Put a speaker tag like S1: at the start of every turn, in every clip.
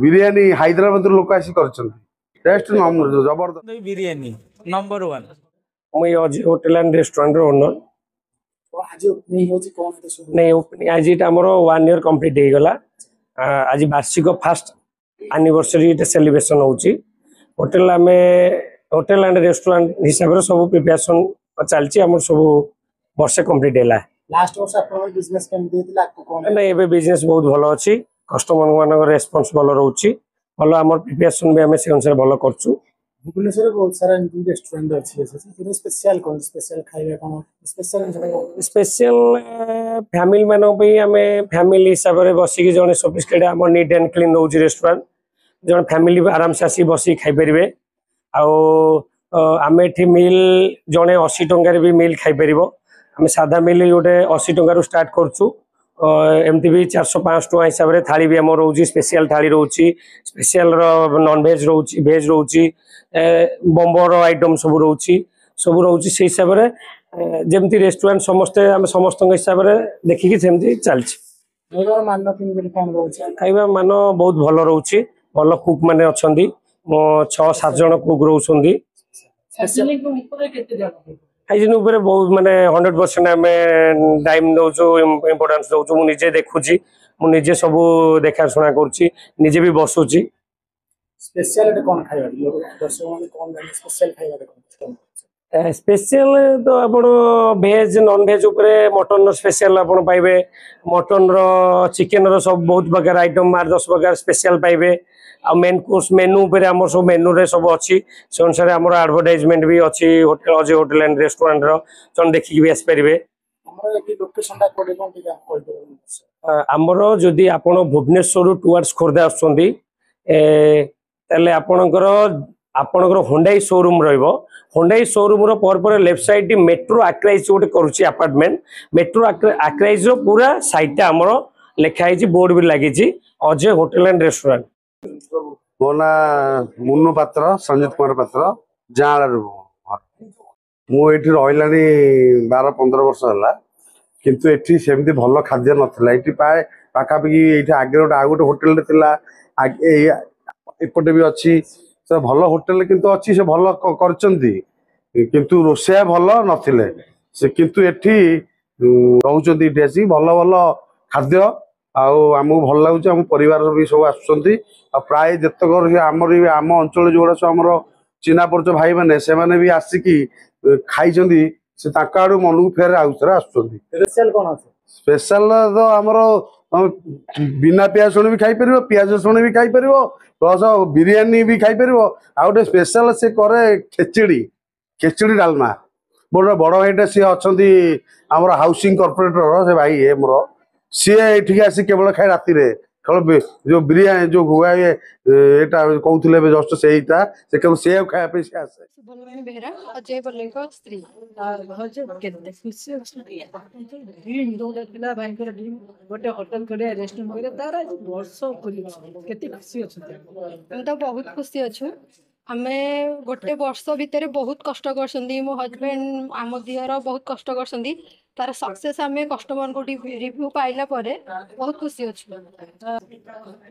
S1: बिरियानी हैदराबाद लोक आसी टेस्ट जबरदस्त
S2: बिरियानी नंबर 1
S3: मुई आज होटल एंड रेस्टोरेंट ओनर
S4: आज ओपनिंग होची कोन ते सुन
S3: नहीं ओपनिंग आज इटा हमर 1 ईयर कंप्लीट हे गला आज वार्षिक फर्स्ट एनिवर्सरी सेलिब्रेशन होची होटल होटल एंड रेस्टोरेंट हिसाब रे सब प्रिपरेशन चलची हमर सब वर्ष कंप्लीट हैला
S4: लास्ट वर्ष अपन बिजनेस केम देतिला कोन
S3: नहीं एबे बिजनेस बहुत भलो अछि कस्टमर मानक रेस्पॉन्स भलो रहउची भलो हमर प्रिपरेशन भी हमें से अनुसार भलो करछु
S4: भुवनेश्वर रे बहुत सारा रेस्टोरेंट अछि से स्पेशल कोन स्पेशल खाइबा कोन
S3: स्पेशल फैमिली मानो पे हमें फैमिली हिसाब रे बसी के जने सोफिस्टिकेटेड हमर नीट एंड क्लीन रहउची रेस्टोरेंट जने फैमिली आराम से आसी बसी खाइ परिबे आमे एठी मिल जने 80 टंका रे भी मिल खाइ परिबो आमे सादा मिल गोटे 80 टंका रू स्टार्ट करछु एमती भी 400-500 टका हिसाब रे थाली भी हमर रहउची स्पेशल थाली रहउची special non veg रहउची veg रहउची बम्बर item सब रहउची से हिसाब रे जेमती रेस्टोरेंट समस्ते हम समस्त हिसाब रे देखि कि सेमती चलछि
S4: एगर मान किन कोन रहउची
S3: खाइबा मान बहुत भलो रहउची भलो कुक माने अछंदी 6-7 जन कुक रहउछंदी
S4: स्पेशली को ऊपर केते जन
S3: हाइजीन ऊपर बहुत माने 100% हमें टाइम दउछु इंपोर्टेंस दउछु मु निजे देखुची मु निजे सब देखा सुना करची निजे भी बसुची
S4: स्पेशल कोन खाइबा दर्शक माने कोन स्पेशल खाइबा कोन
S3: स्पेशल तो आपण वेज नॉन वेज ऊपर मटन स्पेशल आपण पाइबे मटन रो चिकन रो सब बहुत प्रकार आइटम 10 प्रकार स्पेशल पाइबे आ मेन कोर्स मेनू ऊपर हमर सब मेनू रे सब अछि से अनुसार हमर एडवर्टाइजमेंट भी अछि होटल अजे होटल एंड रेस्टोरेंट रो जन देखि भी आस परिबे
S4: हमर एकी लोकेशन ता कोडे कोन टिका कहि देबो
S3: हमर जदी आपण भुवनेश्वर टुवर्ड्स खोरदा आछंदी तले आपणकर होंडाई शोरूम रहिबो होंडाई शोरूम रो पर लेफ्ट साइड मेट्रो आक्राइज गोटे करूची अपार्टमेंट मेट्रो आक्राइज रो पूरा साइड हमर लिखा है बोर्ड भी लगी अजय होटल एंड रेस्टोरेंट
S1: मो ना मुन्नू पात्र संजीत कुमार पात्र जाल मुझे रही 12-15 वर्ष है किंतु एठी सेमती भल खाद्य नाला ये पाए पाखापाखि ये आगे गोटे आ गोटे होटेल एपटे भी अच्छी से भल होटेल किंतु अच्छी से भल किंतु रोषिया भल नथिले से किंतु एठी रहउचंती एठी आसी भल भल खाद्य आमको भल लगुच आम परिवार भी सब आसुँच प्राय जितक आम अंचल जो आम चिन्हा परिचय भाई मैंने से मैंने भी आसिकी खाई से आड़ू मन को फेर आउ थे स्पेशल तो आमर बिना पियाज रसुण भी खाई पार पियाज रसुण भी खाई पार प्लस बिरियानी भी खाई पार आउटे स्पेशल से करे खेचड़ी डालमा मोर बड़ भाईटा सी अच्छा आम हाउसिंग कॉर्पोरेटर से भाई है मोर सी ये आसी केवल खाए राति केवल जो बिरियानी जो हुआ ये कहते जस्ट से केवल से खाया से आसे
S5: सुभलवाणी बेहरा अजय बल्लेको स्त्री केते खुशी ड्रीम दोले पिला भाईकर ड्रीम गोटे होटल करे रेस्टोरेंट करे तार वर्ष खोली केते खुशी अछि हम तो बहुत खुशी अछि हमें गोटे वर्ष भितर बहुत कष्ट करसंदी मो हस्बैंड आम दिहर बहुत कष्ट करसंदी तार सक्सेस आमे कस्टमर को रिव्यू पाइला परे बहुत खुशी अछि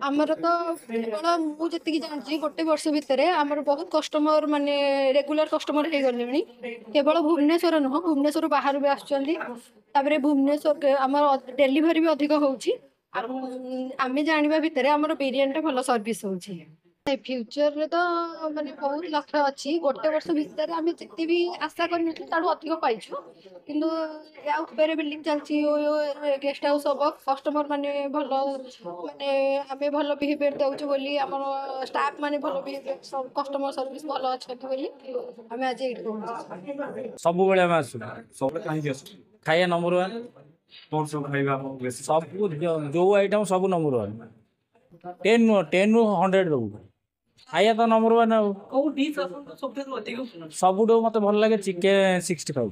S5: हमर तो केवल मु जति जानछि गोटे वर्ष भितर हमर बहुत कस्टमर माने रेगुलर कस्टमर हे गलेनी केवल भुवनेश्वर न भुवनेश्वर बाहर भी आछचंदी ताबरे भुवनेश्वर हमर डिलीवरी भी अधिक होउछि आमे जानिबा भितर हमर बिरियानी भलो सर्विस होउछि फ्यूचर रे तो माने बहुत लक्ष्य अच्छी गोटे वर्ष भितर आम जिते भी आशा कर अधिक पाइछु किंतु या ऊपर बिल्डिंग चलची गेस्ट हाउस हम कस्टमर माने भल माने आम भल बिहेवियर दउछु बोली हमर स्टाफ माने भल बिहेवियर कस्टमर सर्विस भल अछि बोली आम आज एट पहुंची
S2: सब बेले हम आसु सब काहे आसु खाया नंबर 1 कोन सब खाइबा हम सब जो आइटम सब नंबर 1 10 नु 100 रहू खाया तो नंबर 1 सबुठ मत भल लगे चिकेन 65